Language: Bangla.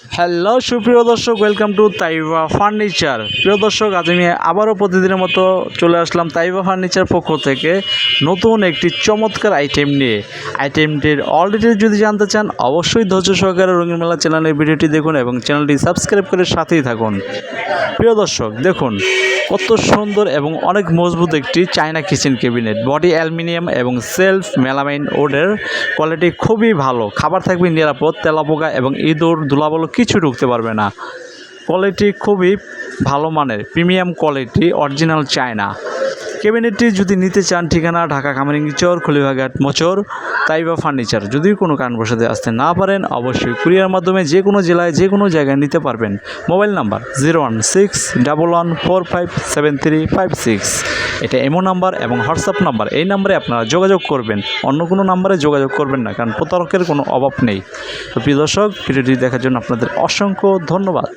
হ্যালো সুপ্রিয় দর্শক, ওয়েলকাম টু তাইবা ফার্নিচার। প্রিয় দর্শক, আজ আমি আবারও প্রতিদিনের মতো চলে আসলাম তাইবা ফার্নিচার পক্ষ থেকে নতুন একটি চমৎকার আইটেম নিয়ে। আইটেমটির অল ডিটেলস যদি জানতে চান অবশ্যই ধৈর্য সহকারে রঙিন মেলা চ্যানেলের ভিডিওটি দেখুন এবং চ্যানেলটি সাবস্ক্রাইব করে সাথেই থাকুন। প্রিয় দর্শক, দেখুন কত সুন্দর এবং অনেক মজবুত একটি China kitchen cabinet. Body aluminium এবং সেলফ মেলামাইন ওডের কোয়ালিটি খুবই ভালো। খাবার থাকবে নিরাপদ, তেলাপোকা এবং ইঁদুর ধুলাবালু কিছু ঢুকতে পারবে না। কোয়ালিটি খুবই ভালো মানের, প্রিমিয়াম কোয়ালিটি, অরিজিনাল চায়না। ক্যাবিনেটটি যদি নিতে চান, ঠিকানা ঢাকা কামারহাটি খলিবাঘাট মোচর তাইবা ফার্নিচার। যদি কোনো কারণবশত আসতে না পারেন অবশ্যই কুরিয়ার মাধ্যমে যে কোনো জেলায় যে কোনো জায়গায় নিতে পারবেন। Mobile number 01611457356। এটা এমো নাম্বার এবং হোয়াটসঅ্যাপ নাম্বার। এই নাম্বারে আপনারা যোগাযোগ করবেন, অন্য কোনো নাম্বারে যোগাযোগ করবেন না, কারণ প্রতারকের কোনো অভাব নেই। তো প্রিয় দর্শক, ভিডিওটি দেখার জন্য আপনাদের অসংখ্য ধন্যবাদ।